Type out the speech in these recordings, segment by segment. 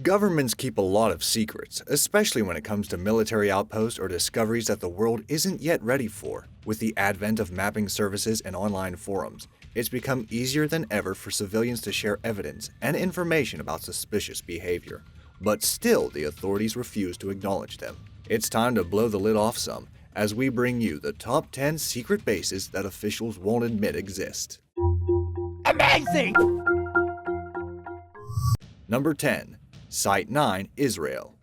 Governments keep a lot of secrets, especially when it comes to military outposts or discoveries that the world isn't yet ready for. With the advent of mapping services and online forums, it's become easier than ever for civilians to share evidence and information about suspicious behavior. But still, the authorities refuse to acknowledge them. It's time to blow the lid off some, as we bring you the top 10 secret bases that officials won't admit exist. Amazing! Number 10. Site 9, Israel.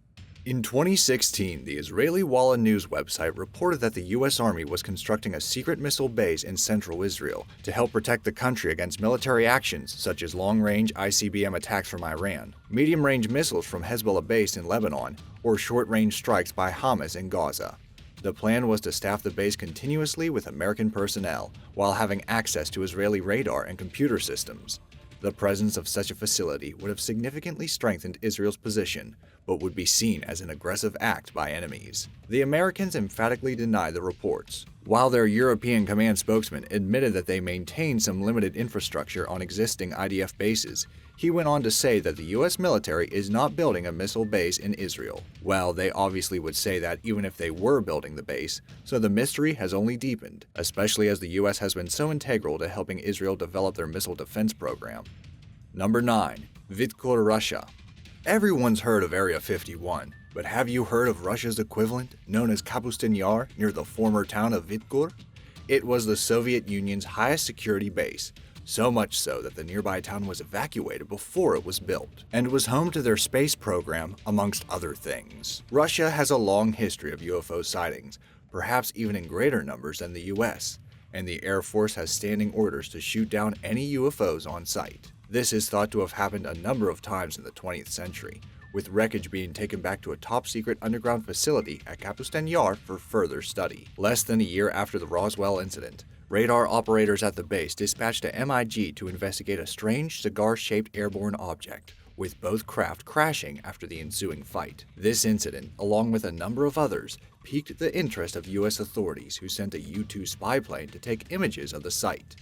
In 2016, the Israeli Walla News website reported that the U.S. Army was constructing a secret missile base in central Israel to help protect the country against military actions such as long-range ICBM attacks from Iran, medium-range missiles from Hezbollah base in Lebanon, or short-range strikes by Hamas in Gaza. The plan was to staff the base continuously with American personnel, while having access to Israeli radar and computer systems. The presence of such a facility would have significantly strengthened Israel's position, but would be seen as an aggressive act by enemies. The Americans emphatically denied the reports. While their European command spokesman admitted that they maintained some limited infrastructure on existing IDF bases, he went on to say that the U.S. military is not building a missile base in Israel. Well, they obviously would say that even if they were building the base, so the mystery has only deepened, especially as the U.S. has been so integral to helping Israel develop their missile defense program. Number 9. Vitkor, Russia. Everyone's heard of Area 51, but have you heard of Russia's equivalent, known as Kapustin Yar, near the former town of Vitkor? It was the Soviet Union's highest security base, so much so that the nearby town was evacuated before it was built, and was home to their space program, amongst other things. Russia has a long history of UFO sightings, perhaps even in greater numbers than the US, and the Air Force has standing orders to shoot down any UFOs on sight. This is thought to have happened a number of times in the 20th century, with wreckage being taken back to a top-secret underground facility at Kapustin Yar for further study. Less than a year after the Roswell incident, radar operators at the base dispatched a MiG to investigate a strange cigar-shaped airborne object, with both craft crashing after the ensuing fight. This incident, along with a number of others, piqued the interest of U.S. authorities who sent a U-2 spy plane to take images of the site.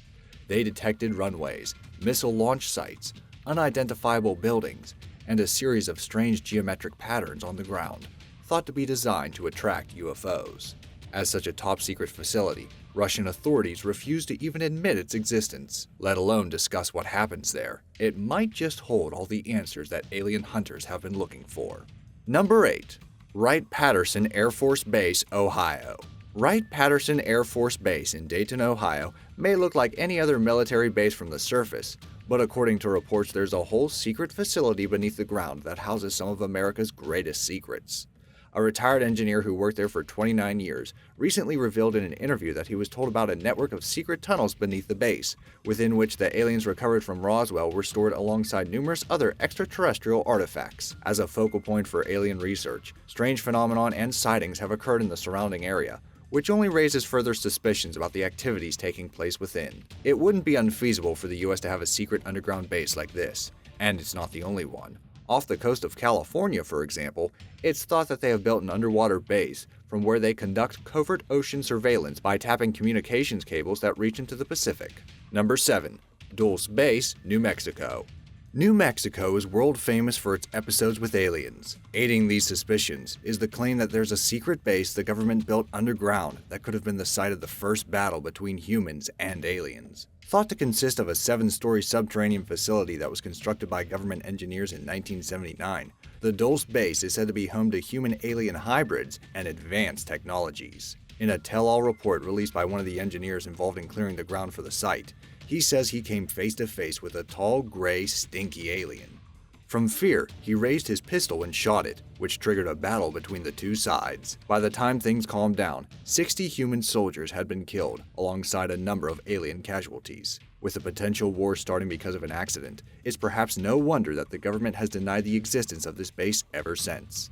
They detected runways, missile launch sites, unidentifiable buildings, and a series of strange geometric patterns on the ground, thought to be designed to attract UFOs. As such a top-secret facility, Russian authorities refuse to even admit its existence, let alone discuss what happens there. It might just hold all the answers that alien hunters have been looking for. Number 8. Wright-Patterson Air Force Base, Ohio. Wright-Patterson Air Force Base in Dayton, Ohio may look like any other military base from the surface, but according to reports there's a whole secret facility beneath the ground that houses some of America's greatest secrets. A retired engineer who worked there for 29 years recently revealed in an interview that he was told about a network of secret tunnels beneath the base, within which the aliens recovered from Roswell were stored alongside numerous other extraterrestrial artifacts. As a focal point for alien research, strange phenomena and sightings have occurred in the surrounding area, which only raises further suspicions about the activities taking place within. It wouldn't be unfeasible for the US to have a secret underground base like this, and it's not the only one. Off the coast of California, for example, it's thought that they have built an underwater base from where they conduct covert ocean surveillance by tapping communications cables that reach into the Pacific. Number 7. Dulce Base, New Mexico. New Mexico is world famous for its episodes with aliens. Aiding these suspicions is the claim that there's a secret base the government built underground that could have been the site of the first battle between humans and aliens. Thought to consist of a 7-story subterranean facility that was constructed by government engineers in 1979, the Dulce base is said to be home to human-alien hybrids and advanced technologies. In a tell-all report released by one of the engineers involved in clearing the ground for the site, he says he came face to face with a tall, gray, stinky alien. From fear, he raised his pistol and shot it, which triggered a battle between the two sides. By the time things calmed down, 60 human soldiers had been killed, alongside a number of alien casualties. With a potential war starting because of an accident, it's perhaps no wonder that the government has denied the existence of this base ever since.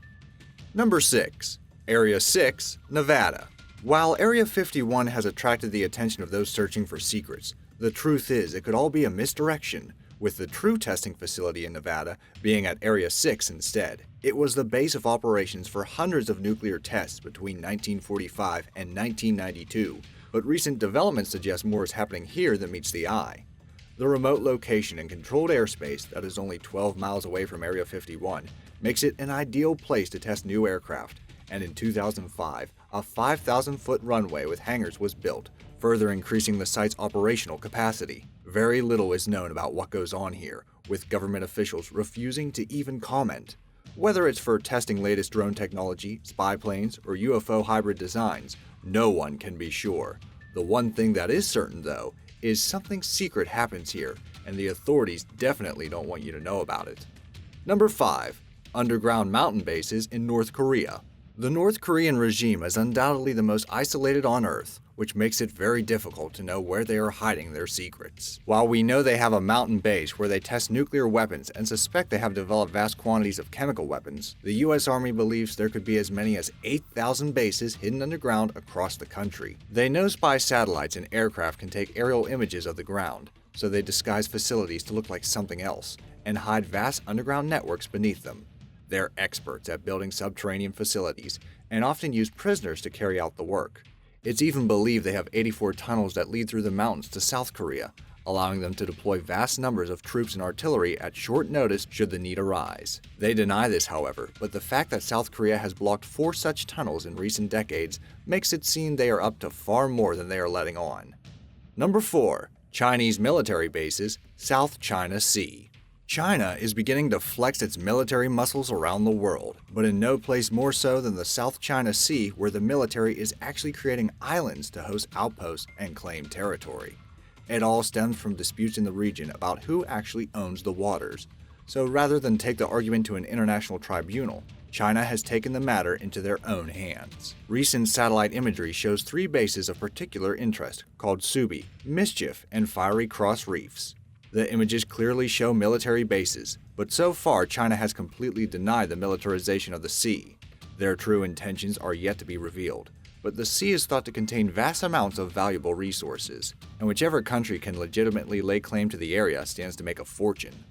Number 6. Area 6, Nevada. While Area 51 has attracted the attention of those searching for secrets, the truth is it could all be a misdirection, with the true testing facility in Nevada being at Area 6 instead. It was the base of operations for hundreds of nuclear tests between 1945 and 1992, but recent developments suggest more is happening here than meets the eye. The remote location and controlled airspace that is only 12 miles away from Area 51 makes it an ideal place to test new aircraft, and in 2005, a 5,000-foot runway with hangars was built, further increasing the site's operational capacity. Very little is known about what goes on here, with government officials refusing to even comment. Whether it's for testing latest drone technology, spy planes, or UFO hybrid designs, no one can be sure. The one thing that is certain, though, is something secret happens here, and the authorities definitely don't want you to know about it. Number 5. Underground mountain bases in North Korea. The North Korean regime is undoubtedly the most isolated on Earth, which makes it very difficult to know where they are hiding their secrets. While we know they have a mountain base where they test nuclear weapons and suspect they have developed vast quantities of chemical weapons, the US Army believes there could be as many as 8,000 bases hidden underground across the country. They know spy satellites and aircraft can take aerial images of the ground, so they disguise facilities to look like something else and hide vast underground networks beneath them. They're experts at building subterranean facilities and often use prisoners to carry out the work. It's even believed they have 84 tunnels that lead through the mountains to South Korea, allowing them to deploy vast numbers of troops and artillery at short notice should the need arise. They deny this, however, but the fact that South Korea has blocked 4 such tunnels in recent decades makes it seem they are up to far more than they are letting on. Number 4. Chinese military bases, South China Sea. China is beginning to flex its military muscles around the world, but in no place more so than the South China Sea, where the military is actually creating islands to host outposts and claim territory. It all stems from disputes in the region about who actually owns the waters. So rather than take the argument to an international tribunal, China has taken the matter into their own hands. Recent satellite imagery shows 3 bases of particular interest, called Subi, Mischief, and Fiery Cross Reefs. The images clearly show military bases, but so far China has completely denied the militarization of the sea. Their true intentions are yet to be revealed, but the sea is thought to contain vast amounts of valuable resources, and whichever country can legitimately lay claim to the area stands to make a fortune.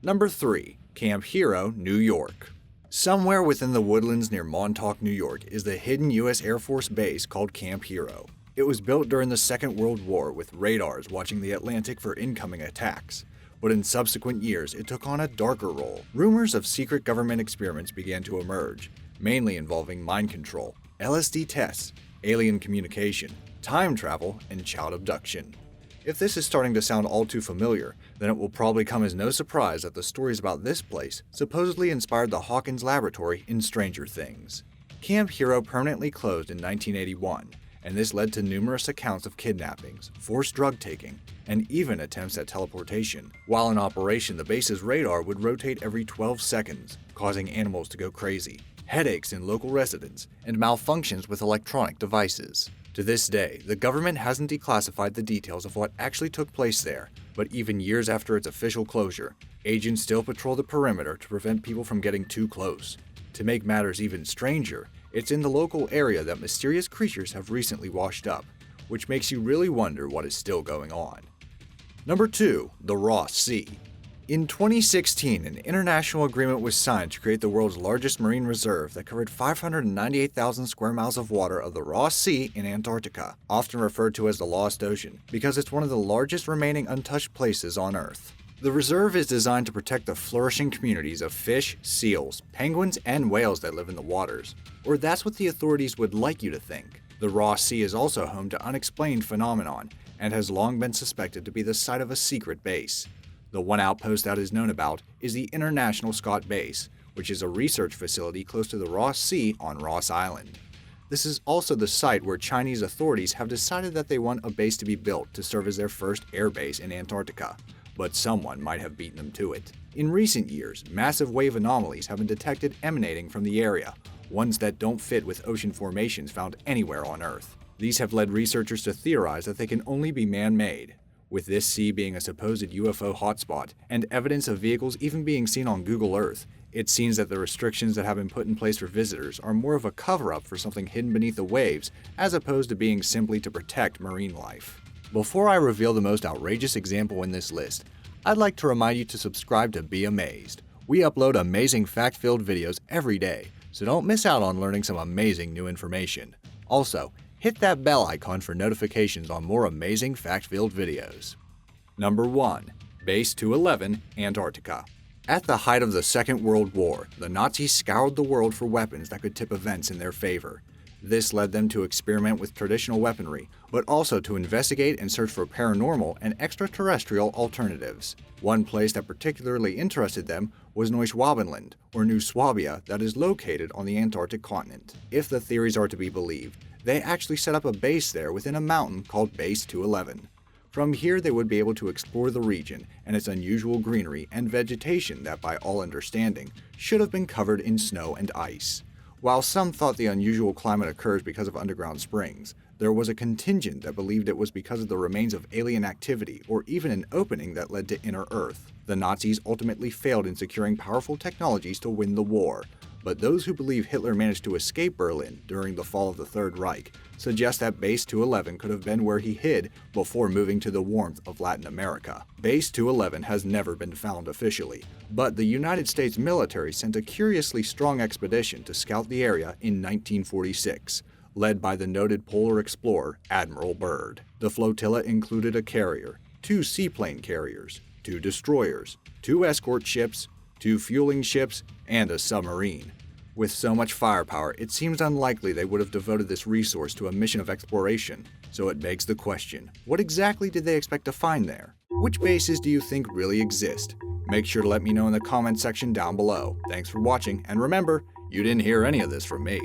Number 3. Camp Hero, New York. Somewhere within the woodlands near Montauk, New York is the hidden U.S. Air Force base called Camp Hero. It was built during the Second World War with radars watching the Atlantic for incoming attacks, but in subsequent years it took on a darker role. Rumors of secret government experiments began to emerge, mainly involving mind control, LSD tests, alien communication, time travel, and child abduction. If this is starting to sound all too familiar, then it will probably come as no surprise that the stories about this place supposedly inspired the Hawkins Laboratory in Stranger Things. Camp Hero permanently closed in 1981, and this led to numerous accounts of kidnappings, forced drug taking, and even attempts at teleportation. While in operation, the base's radar would rotate every 12 seconds, causing animals to go crazy, headaches in local residents, and malfunctions with electronic devices. To this day, the government hasn't declassified the details of what actually took place there, but even years after its official closure, agents still patrol the perimeter to prevent people from getting too close. To make matters even stranger, it's in the local area that mysterious creatures have recently washed up, which makes you really wonder what is still going on. Number 2. The Ross Sea. In 2016, an international agreement was signed to create the world's largest marine reserve that covered 598,000 square miles of water of the Ross Sea in Antarctica, often referred to as the Lost Ocean, because it's one of the largest remaining untouched places on Earth. The reserve is designed to protect the flourishing communities of fish, seals, penguins, and whales that live in the waters. Or that's what the authorities would like you to think. The Ross Sea is also home to unexplained phenomenon, and has long been suspected to be the site of a secret base. The one outpost that is known about is the International Scott Base, which is a research facility close to the Ross Sea on Ross Island. This is also the site where Chinese authorities have decided that they want a base to be built to serve as their first air base in Antarctica, but someone might have beaten them to it. In recent years, massive wave anomalies have been detected emanating from the area, ones that don't fit with ocean formations found anywhere on Earth. These have led researchers to theorize that they can only be man-made. With this sea being a supposed UFO hotspot, and evidence of vehicles even being seen on Google Earth, it seems that the restrictions that have been put in place for visitors are more of a cover-up for something hidden beneath the waves, as opposed to being simply to protect marine life. Before I reveal the most outrageous example in this list, I'd like to remind you to subscribe to Be Amazed. We upload amazing fact-filled videos every day, so don't miss out on learning some amazing new information. Also, hit that bell icon for notifications on more amazing fact-filled videos. Number 1. Base 211, Antarctica. At the height of the Second World War, the Nazis scoured the world for weapons that could tip events in their favor. This led them to experiment with traditional weaponry, but also to investigate and search for paranormal and extraterrestrial alternatives. One place that particularly interested them was Neuschwabenland, or New Swabia, that is located on the Antarctic continent. If the theories are to be believed, they actually set up a base there within a mountain called Base 211. From here, they would be able to explore the region and its unusual greenery and vegetation that, by all understanding, should have been covered in snow and ice. While some thought the unusual climate occurs because of underground springs, there was a contingent that believed it was because of the remains of alien activity or even an opening that led to inner Earth. The Nazis ultimately failed in securing powerful technologies to win the war, but those who believe Hitler managed to escape Berlin during the fall of the Third Reich suggest that Base 211 could have been where he hid before moving to the warmth of Latin America. Base 211 has never been found officially, but the United States military sent a curiously strong expedition to scout the area in 1946, led by the noted polar explorer Admiral Byrd. The flotilla included a carrier, 2 seaplane carriers, 2 destroyers, 2 escort ships, 2 fueling ships, and a submarine. With so much firepower, it seems unlikely they would have devoted this resource to a mission of exploration. So it begs the question, what exactly did they expect to find there? Which bases do you think really exist? Make sure to let me know in the comment section down below. Thanks for watching, and remember, you didn't hear any of this from me.